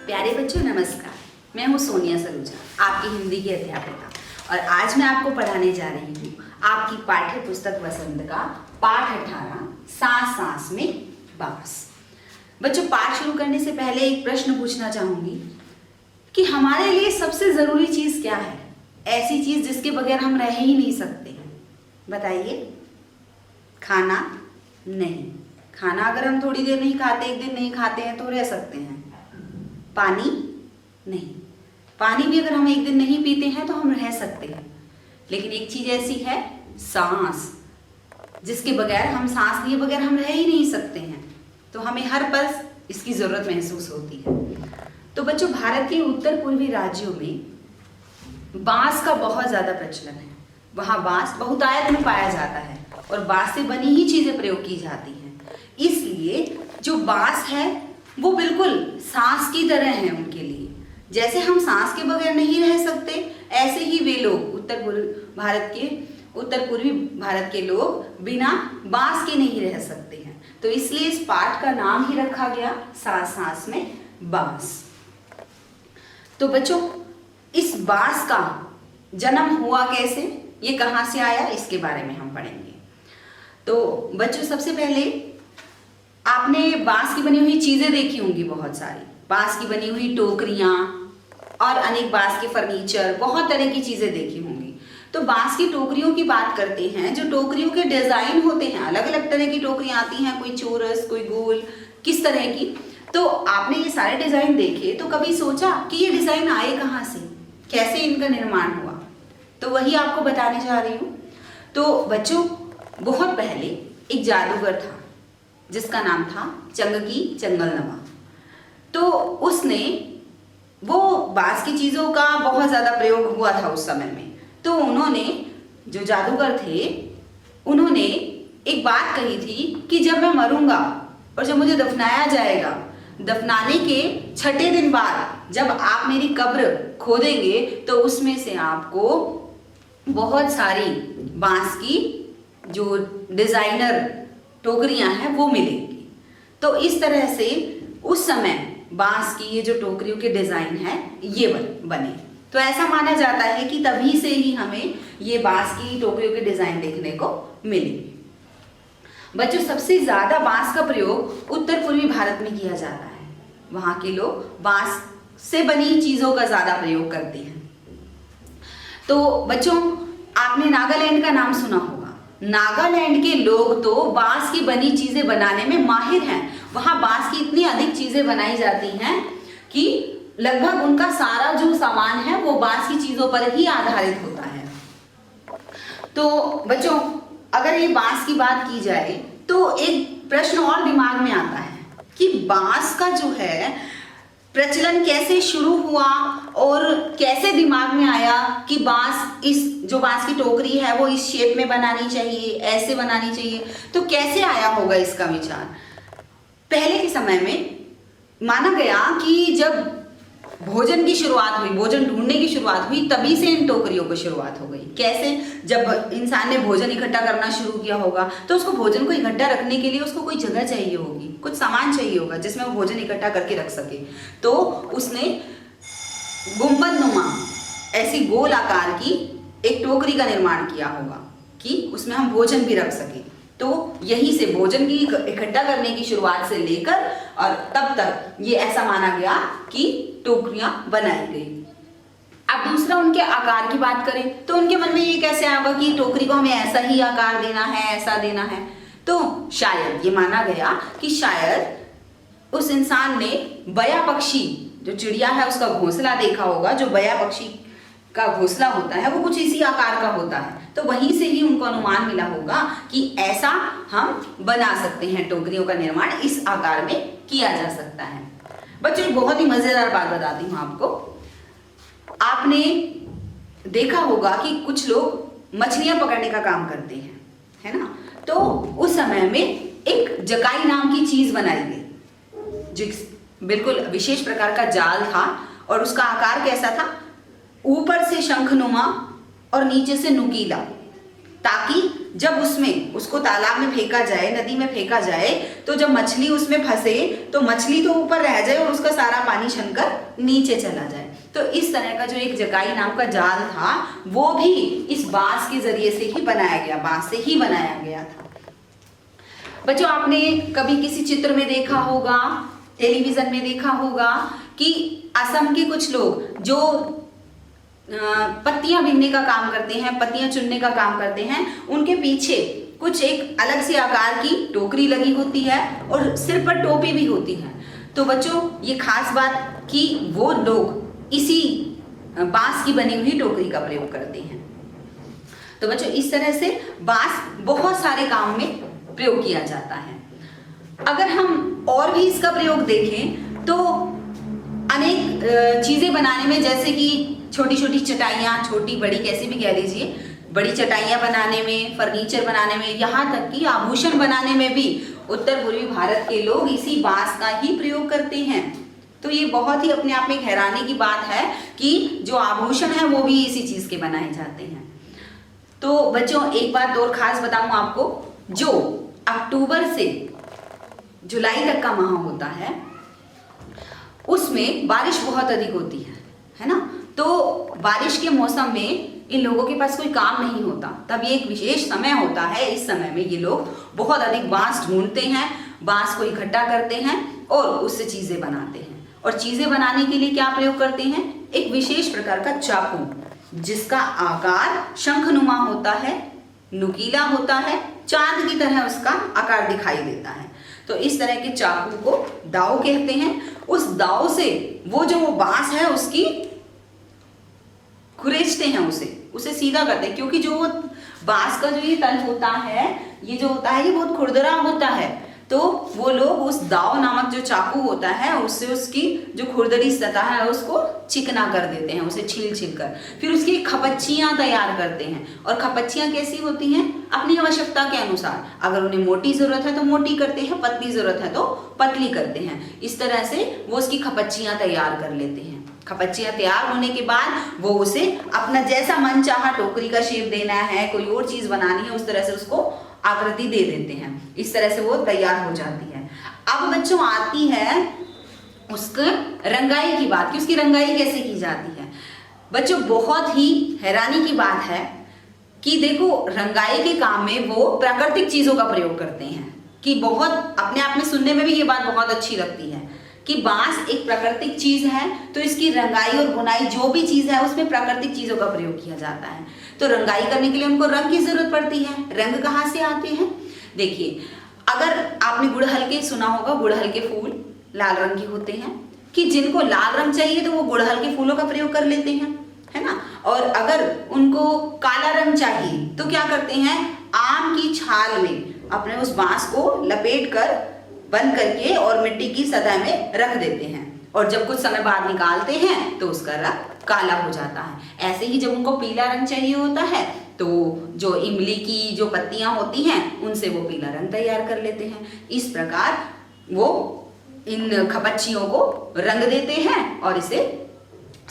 प्यारे बच्चों नमस्कार। मैं हूँ सोनिया सलूजा, आपकी हिंदी की अध्यापिका, और आज मैं आपको पढ़ाने जा रही हूँ आपकी पाठ्य पुस्तक वसंत का पाठ 18 सांस सांस में बांस। बच्चों, पाठ शुरू करने से पहले एक प्रश्न पूछना चाहूंगी कि हमारे लिए सबसे जरूरी चीज क्या है? ऐसी चीज जिसके बगैर हम रह ही नहीं सकते। बताइए। खाना? नहीं। खाना अगर हम थोड़ी देर नहीं खाते, एक दिन नहीं खाते हैं तो रह सकते हैं। पानी? नहीं। पानी भी अगर हम एक दिन नहीं पीते हैं तो हम रह सकते हैं। लेकिन एक चीज ऐसी है, सांस, जिसके बगैर हम सांस लिए बगैर हम रह ही नहीं सकते हैं। तो हमें हर पल इसकी जरूरत महसूस होती है। तो बच्चों, भारत के उत्तर पूर्वी राज्यों में बांस का बहुत ज्यादा प्रचलन है। वहां बांस बहुतायत में पाया जाता है और बांस से बनी ही चीजें प्रयोग की जाती हैं। इसलिए जो बांस है वो बिल्कुल सांस की तरह है उनके लिए। जैसे हम सांस के बगैर नहीं रह सकते, ऐसे ही वे लोग उत्तर पूर्वी भारत के लोग बिना बांस के नहीं रह सकते हैं। तो इसलिए इस पाठ का नाम ही रखा गया सांस सांस में बांस। तो बच्चों, इस बांस का जन्म हुआ कैसे, ये कहां से आया, इसके बारे में हम पढ़ेंगे। तो बच्चों, सबसे पहले आपने बांस की बनी हुई चीजें देखी होंगी, बहुत सारी बांस की बनी हुई टोकरियां और अनेक बांस के फर्नीचर, बहुत तरह की चीजें देखी होंगी। तो बांस की टोकरियों की बात करते हैं। जो टोकरियों के डिजाइन होते हैं, अलग अलग तरह की टोकरियां आती हैं, कोई चौरस, कोई गोल, किस तरह की। तो आपने ये सारे डिजाइन देखे तो कभी सोचा कि ये डिजाइन आए कहाँ से, कैसे इनका निर्माण हुआ? तो वही आपको बताने जा रही हूँ। तो बच्चों, बहुत पहले एक जादूगर था जिसका नाम था चंगकी चंगलनवा। तो उसने वो बांस की चीजों का बहुत ज्यादा प्रयोग हुआ था उस समय में। तो उन्होंने, जो जादूगर थे, उन्होंने एक बात कही थी कि जब मैं मरूंगा और जब मुझे दफनाया जाएगा, दफनाने के 6ठे दिन बाद जब आप मेरी कब्र खोदेंगे तो उसमें से आपको बहुत सारी बांस की जो डिजाइनर टोकरियां हैं वो मिलेंगी। तो इस तरह से उस समय बांस की ये जो टोकरियों के डिजाइन है ये बने। तो ऐसा माना जाता है कि तभी से ही हमें ये बांस की टोकरियों के डिजाइन देखने को मिलेंगे। बच्चों, सबसे ज्यादा बांस का प्रयोग उत्तर पूर्वी भारत में किया जाता है। वहां के लोग बांस से बनी चीजों का ज्यादा प्रयोग करते हैं। तो बच्चों, आपने नागालैंड का नाम सुना होगा। नागालैंड के लोग तो बांस की बनी चीजें बनाने में माहिर हैं। वहां बांस की इतनी अधिक चीजें बनाई जाती हैं कि लगभग उनका सारा जो सामान है वो बांस की चीजों पर ही आधारित होता है। तो बच्चों, अगर ये बांस की बात की जाए तो एक प्रश्न और दिमाग में आता है कि बांस का जो है प्रचलन कैसे शुरू हुआ और कैसे दिमाग में आया कि जो बांस की टोकरी है वो इस शेप में बनानी चाहिए, ऐसे बनानी चाहिए। तो कैसे आया होगा इसका विचार? पहले के समय में माना गया कि जब भोजन की शुरुआत हुई, भोजन ढूंढने की शुरुआत हुई, तभी से इन टोकरियों की शुरुआत हो गई। कैसे? जब इंसान ने भोजन इकट्ठा करना शुरू किया होगा तो उसको भोजन को इकट्ठा रखने के लिए उसको कोई जगह चाहिए होगी, कुछ सामान चाहिए होगा जिसमें वो भोजन इकट्ठा करके रख सके। तो उसने गुंबदनुमा ऐसी गोल आकार की एक टोकरी का निर्माण किया होगा कि उसमें हम भोजन भी रख सके। तो यहीं से भोजन की इकट्ठा करने की शुरुआत से लेकर और तब तक ये ऐसा माना गया कि टोकरियां बनाई गई। अब दूसरा, उनके आकार की बात करें तो उनके मन में ये कैसे आएगा कि टोकरी को हमें ऐसा ही आकार देना है, ऐसा देना है। तो शायद ये माना गया कि शायद उस इंसान ने बया पक्षी, जो चिड़िया है, उसका घोंसला देखा होगा। जो बया पक्षी का घोंसला होता है वो कुछ इसी आकार का होता है। तो वहीं से ही उनको अनुमान मिला होगा कि ऐसा हम बना सकते हैं, टोकरियों का निर्माण इस आकार में किया जा सकता है। बच्चों, बहुत ही मजेदार बात बताती हूँ आपको। आपने देखा होगा कि कुछ लोग मछलियां पकड़ने का काम करते हैं, है ना? तो उस समय में एक जकाई नाम की चीज बनाई गई, जो बिल्कुल विशेष प्रकार का जाल था। और उसका आकार कैसा था? ऊपर से शंखनुमा और नीचे से नुकीला, ताकि जब उसको तालाब में फेंका जाए, नदी में फेंका जाए, तो जब मछली उसमें फंसे तो मछली तो ऊपर रह जाए और उसका सारा पानी छनकर नीचे चला जाए। तो इस तरह का जो एक जगाई नाम का जाल था वो भी इस बांस के जरिए से ही बनाया गया, बांस से ही बनाया गया था। बच्चों, आपने कभी किसी चित्र में देखा होगा, टेलीविजन में देखा होगा कि असम के कुछ लोग जो पत्तियां बीनने का काम करते हैं, पत्तियां चुनने का काम करते हैं, उनके पीछे कुछ एक अलग से आकार की टोकरी लगी होती है और सिर पर टोपी भी होती है। तो बच्चों, ये खास बात कि वो लोग इसी बांस की बनी हुई टोकरी का प्रयोग करते हैं। तो बच्चों, इस तरह से बांस बहुत सारे काम में प्रयोग किया जाता है। अगर हम और भी इसका प्रयोग देखें तो अनेक चीजें बनाने में, जैसे कि छोटी छोटी चटाइयाँ, छोटी बड़ी कैसे भी कह लीजिए, बड़ी चटाइयाँ बनाने में, फर्नीचर बनाने में, यहाँ तक कि आभूषण बनाने में भी उत्तर पूर्वी भारत के लोग इसी बांस का ही प्रयोग करते हैं। तो ये बहुत ही अपने आप में हैरानी की बात है कि जो आभूषण है वो भी इसी चीज के बनाए जाते हैं। तो बच्चों, एक बात और खास बताऊं आपको, जो अक्टूबर से जुलाई तक का माह होता है उसमें बारिश बहुत अधिक होती है ना। तो बारिश के मौसम में इन लोगों के पास कोई काम नहीं होता, तब ये एक विशेष समय होता है। इस समय में ये लोग बहुत अधिक बांस ढूंढते हैं, बांस को इकट्ठा करते हैं और उससे चीजें बनाते हैं। और चीजें बनाने के लिए क्या प्रयोग करते हैं? एक विशेष प्रकार का चाकू, जिसका आकार शंखनुमा होता है, नुकीला होता है, चांद की तरह उसका आकार दिखाई देता है। तो इस तरह के चाकू को दाव कहते हैं। उस दाव से वो जो बांस है उसकी खुरेचते हैं, उसे सीधा करते हैं, क्योंकि जो बांस का जो ये तल होता है, ये जो होता है ये बहुत खुरदरा होता है। तो वो लोग उस दाव नामक जो चाकू होता है उससे उसकी जो खुरदरी सतह है उसको चिकना कर देते हैं, उसे छील कर फिर उसकी खपच्चियां तैयार करते हैं। और खपच्चियां कैसी होती हैं? अपनी आवश्यकता के अनुसार, अगर उन्हें मोटी जरूरत है तो मोटी करते हैं, पतली जरूरत है तो पतली करते हैं। इस तरह से वो उसकी खपच्चियां तैयार कर लेते हैं। खपच्चियां तैयार होने के बाद वो उसे अपना जैसा मन चाहा, टोकरी का शेप देना है, कोई और चीज बनानी है, उस तरह से उसको आकृति दे देते हैं। इस तरह से वो तैयार हो जाती है। अब बच्चों आती है उसके रंगाई की बात कि उसकी रंगाई कैसे की जाती है। बच्चों, बहुत ही हैरानी की बात है कि देखो, रंगाई के काम में वो प्राकृतिक चीजों का प्रयोग करते हैं। कि बहुत अपने आप में सुनने में भी ये बात बहुत अच्छी लगती है कि बांस एक प्राकृतिक चीज है, तो इसकी रंगाई और बुनाई जो भी चीज है उसमें प्राकृतिक चीजों का प्रयोग किया जाता है। तो रंगाई करने के लिए उनको रंग की जरूरत पड़ती है। रंग कहाँ से आते हैं? देखिए, अगर आपने गुड़हल के सुना होगा, गुड़हल के फूल लाल रंग के होते हैं, कि जिनको लाल रंग चाहिए तो वो गुड़हल के फूलों का प्रयोग कर लेते हैं, है ना। और अगर उनको काला रंग चाहिए तो क्या करते हैं? आम की छाल में अपने उस बांस को लपेट कर बंद करके और मिट्टी की सतह में रख देते हैं, और जब कुछ समय बाद निकालते हैं तो उसका रंग काला हो जाता है। ऐसे ही जब उनको पीला रंग चाहिए होता है तो जो इमली की जो पत्तियां होती हैं उनसे वो पीला रंग तैयार कर लेते हैं। इस प्रकार वो इन खपच्चियों को रंग देते हैं और इसे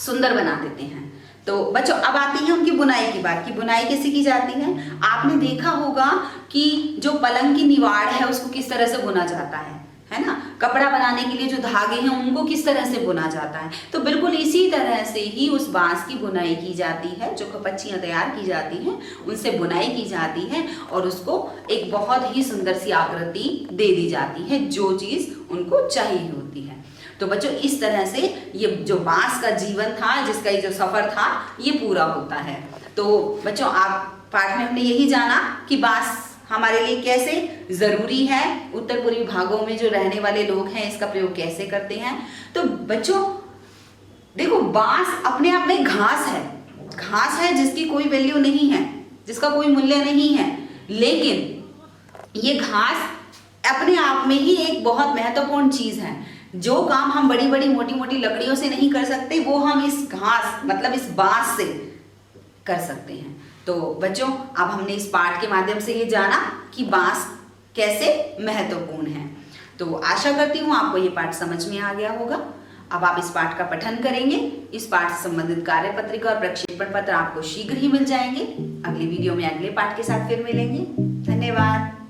सुंदर बना देते हैं। तो बच्चों, अब आती है उनकी बुनाई की बात कि बुनाई कैसे की जाती है। आपने देखा होगा कि जो पलंग की निवाड़ है उसको किस तरह से बुना जाता है ना। कपड़ा बनाने के लिए जो धागे हैं उनको किस तरह से बुना जाता है। तो बिल्कुल इसी तरह से ही उस बांस की बुनाई की जाती है। जो खपच्चियां तैयार की जाती हैं उनसे बुनाई की जाती है और उसको एक बहुत ही सुंदर सी आकृति दे दी जाती है, जो चीज उनको चाहिए होती है। तो बच्चों, इस तरह से ये जो बांस का जीवन था, जिसका ये जो सफर था, ये पूरा होता है। तो बच्चों, आप पाठ में हमने यही जाना कि बांस हमारे लिए कैसे जरूरी है, उत्तर पूर्वी भागों में जो रहने वाले लोग हैं इसका प्रयोग कैसे करते हैं। तो बच्चों देखो, बांस अपने आप में घास है जिसकी कोई वैल्यू नहीं है, जिसका कोई मूल्य नहीं है, लेकिन ये घास अपने आप में ही एक बहुत महत्वपूर्ण चीज है। जो काम हम बड़ी बड़ी मोटी मोटी लकड़ियों से नहीं कर सकते वो हम इस घास मतलब इस बांस से कर सकते हैं। तो बच्चों, अब हमने इस पाठ के माध्यम से ये जाना कि बांस कैसे महत्वपूर्ण है। तो आशा करती हूँ आपको ये पाठ समझ में आ गया होगा। अब आप इस पाठ का पठन करेंगे। इस पाठ से संबंधित कार्य पत्रिका और प्रक्षेपण पत्र आपको शीघ्र ही मिल जाएंगे। अगली वीडियो में अगले पाठ के साथ फिर मिलेंगे। धन्यवाद।